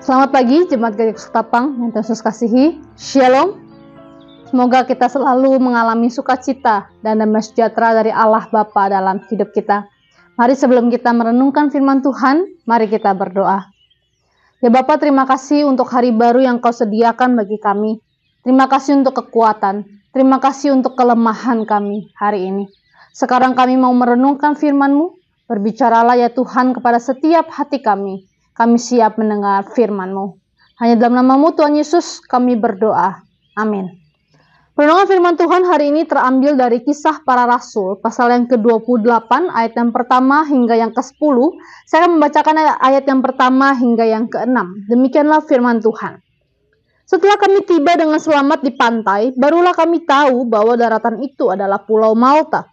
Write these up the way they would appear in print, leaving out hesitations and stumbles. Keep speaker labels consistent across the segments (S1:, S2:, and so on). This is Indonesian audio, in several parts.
S1: Selamat pagi Jemaat Gereja Ketapang yang Tuhan Yesus kasihi. Shalom. Semoga kita selalu mengalami sukacita dan damai sejahtera dari Allah Bapa dalam hidup kita. Mari sebelum kita merenungkan firman Tuhan, mari kita berdoa. Ya Bapa, terima kasih untuk hari baru yang Kau sediakan bagi kami. Terima kasih untuk kekuatan. Terima kasih untuk kelemahan kami hari ini. Sekarang kami mau merenungkan firman-Mu. Berbicaralah ya Tuhan kepada setiap hati kami. Kami siap mendengar firman-Mu. Hanya dalam nama-Mu Tuhan Yesus kami berdoa. Amin. Renungan firman Tuhan hari ini terambil dari Kisah Para Rasul, pasal yang ke-28, ayat yang pertama hingga yang ke-10. Saya akan membacakan ayat yang pertama hingga yang ke-6. Demikianlah firman Tuhan. Setelah kami tiba dengan selamat di pantai, barulah kami tahu bahwa daratan itu adalah Pulau Malta.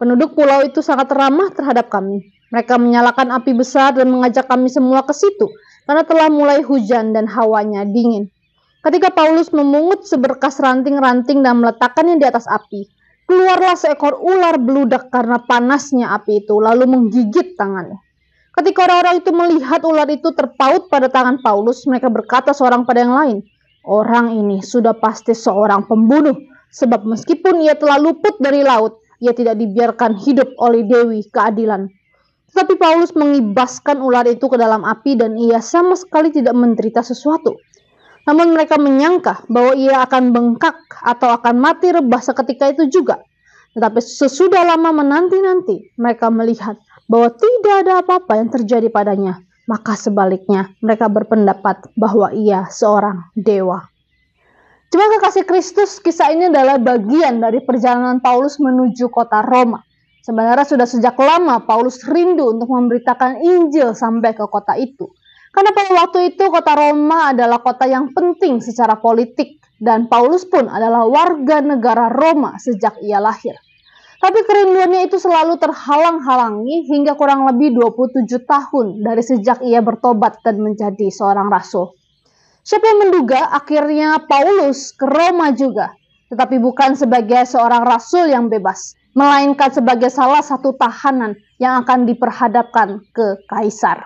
S1: Penduduk pulau itu sangat ramah terhadap kami. Mereka menyalakan api besar dan mengajak kami semua ke situ, karena telah mulai hujan dan hawanya dingin. Ketika Paulus memungut seberkas ranting-ranting dan meletakkannya di atas api, keluarlah seekor ular beludak karena panasnya api itu, lalu menggigit tangannya. Ketika orang-orang itu melihat ular itu terpaut pada tangan Paulus, mereka berkata seorang pada yang lain, "Orang ini sudah pasti seorang pembunuh, sebab meskipun ia telah luput dari laut, ia tidak dibiarkan hidup oleh Dewi Keadilan." Tetapi Paulus mengibaskan ular itu ke dalam api dan ia sama sekali tidak menderita sesuatu. Namun mereka menyangka bahwa ia akan bengkak atau akan mati rebah seketika itu juga. Tetapi sesudah lama menanti-nanti, mereka melihat bahwa tidak ada apa-apa yang terjadi padanya. Maka sebaliknya, mereka berpendapat bahwa ia seorang dewa. Jemaat kekasih Kristus, kisah ini adalah bagian dari perjalanan Paulus menuju kota Roma. Sebenarnya sudah sejak lama Paulus rindu untuk memberitakan Injil sampai ke kota itu. Karena pada waktu itu kota Roma adalah kota yang penting secara politik. Dan Paulus pun adalah warga negara Roma sejak ia lahir. Tapi kerinduannya itu selalu terhalang-halangi hingga kurang lebih 27 tahun dari sejak ia bertobat dan menjadi seorang rasul. Siapa yang menduga akhirnya Paulus ke Roma juga. Tetapi bukan sebagai seorang rasul yang bebas, melainkan sebagai salah satu tahanan yang akan diperhadapkan ke kaisar.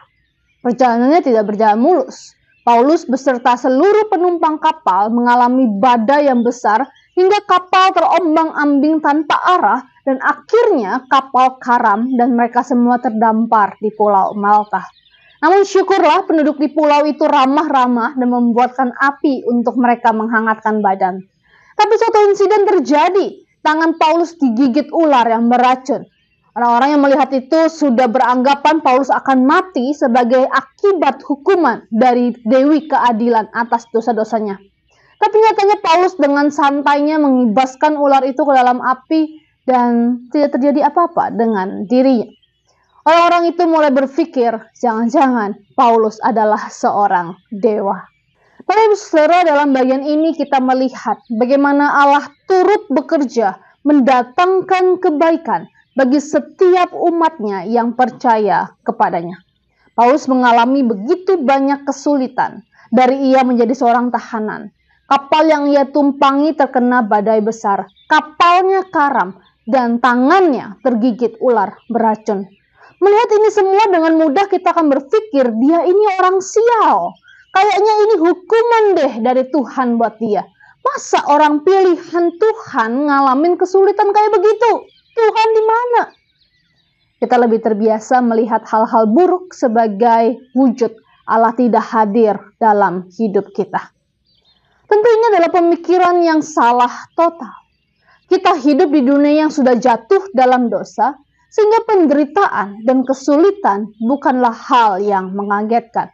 S1: Perjalanannya tidak berjalan mulus. Paulus beserta seluruh penumpang kapal mengalami badai yang besar hingga kapal terombang-ambing tanpa arah dan akhirnya kapal karam dan mereka semua terdampar di Pulau Malta. Namun syukurlah penduduk di pulau itu ramah-ramah dan membuatkan api untuk mereka menghangatkan badan. Tapi suatu insiden terjadi. Tangan Paulus digigit ular yang beracun. Orang-orang yang melihat itu sudah beranggapan Paulus akan mati sebagai akibat hukuman dari Dewi Keadilan atas dosa-dosanya. Tapi nyatanya Paulus dengan santainya mengibaskan ular itu ke dalam api dan tidak terjadi apa-apa dengan dirinya. Orang-orang itu mulai berpikir, jangan-jangan Paulus adalah seorang dewa. Para ibu saudara, dalam bagian ini kita melihat bagaimana Allah turut bekerja mendatangkan kebaikan bagi setiap umatnya yang percaya kepadanya. Paulus mengalami begitu banyak kesulitan dari ia menjadi seorang tahanan. Kapal yang ia tumpangi terkena badai besar, kapalnya karam, dan tangannya tergigit ular beracun. Melihat ini semua dengan mudah kita akan berpikir dia ini orang sial. Kayaknya ini hukuman deh dari Tuhan buat dia. Masa orang pilihan Tuhan ngalamin kesulitan kayak begitu? Tuhan di mana? Kita lebih terbiasa melihat hal-hal buruk sebagai wujud Allah tidak hadir dalam hidup kita. Tentu ini adalah pemikiran yang salah total. Kita hidup di dunia yang sudah jatuh dalam dosa, sehingga penderitaan dan kesulitan bukanlah hal yang mengagetkan.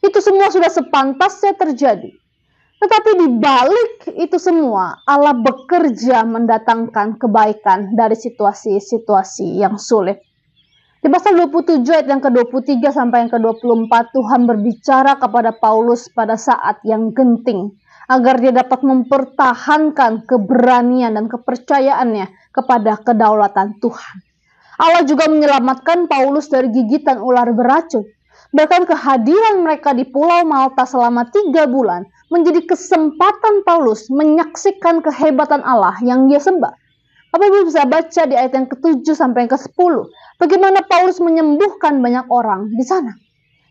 S1: Itu semua sudah sepantasnya terjadi. Tetapi di balik itu semua, Allah bekerja mendatangkan kebaikan dari situasi-situasi yang sulit. Di pasal 27 ayat yang ke-23 sampai yang ke-24, Tuhan berbicara kepada Paulus pada saat yang genting, agar dia dapat mempertahankan keberanian dan kepercayaannya kepada kedaulatan Tuhan. Allah juga menyelamatkan Paulus dari gigitan ular beracun. Bahkan kehadiran mereka di Pulau Malta selama 3 bulan menjadi kesempatan Paulus menyaksikan kehebatan Allah yang dia sembah. Bapak Ibu bisa baca di ayat yang ke-7 sampai yang ke-10. Bagaimana Paulus menyembuhkan banyak orang di sana.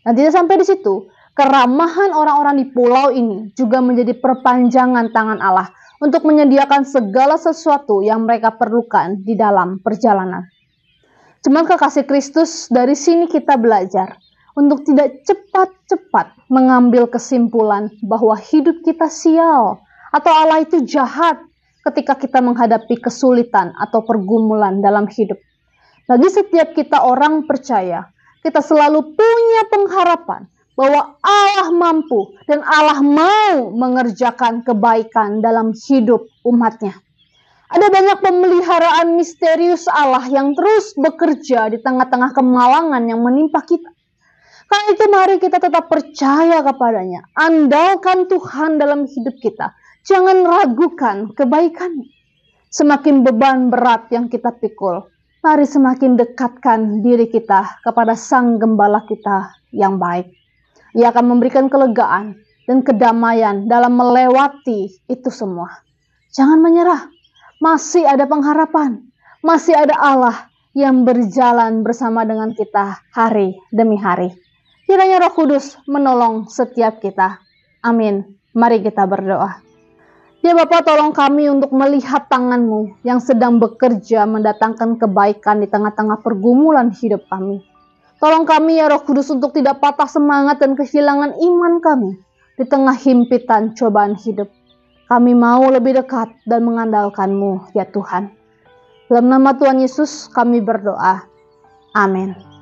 S1: Dan tidak sampai di situ. Keramahan orang-orang di pulau ini juga menjadi perpanjangan tangan Allah untuk menyediakan segala sesuatu yang mereka perlukan di dalam perjalanan. Jemaat kekasih Kristus, dari sini kita belajar untuk tidak cepat-cepat mengambil kesimpulan bahwa hidup kita sial atau Allah itu jahat ketika kita menghadapi kesulitan atau pergumulan dalam hidup. Bagi setiap kita orang percaya, kita selalu punya pengharapan bahwa Allah mampu dan Allah mau mengerjakan kebaikan dalam hidup umatnya. Ada banyak pemeliharaan misterius Allah yang terus bekerja di tengah-tengah kemalangan yang menimpa kita. Karena itu mari kita tetap percaya kepadanya. Andalkan Tuhan dalam hidup kita. Jangan ragukan kebaikannya. Semakin beban berat yang kita pikul, mari semakin dekatkan diri kita kepada Sang Gembala kita yang baik. Ia akan memberikan kelegaan dan kedamaian dalam melewati itu semua. Jangan menyerah. Masih ada pengharapan. Masih ada Allah yang berjalan bersama dengan kita hari demi hari. Kiranya Roh Kudus menolong setiap kita. Amin. Mari kita berdoa. Ya Bapa, tolong kami untuk melihat tangan-Mu yang sedang bekerja mendatangkan kebaikan di tengah-tengah pergumulan hidup kami. Tolong kami ya Roh Kudus untuk tidak patah semangat dan kehilangan iman kami di tengah himpitan cobaan hidup. Kami mau lebih dekat dan mengandalkan-Mu ya Tuhan. Dalam nama Tuhan Yesus kami berdoa. Amin.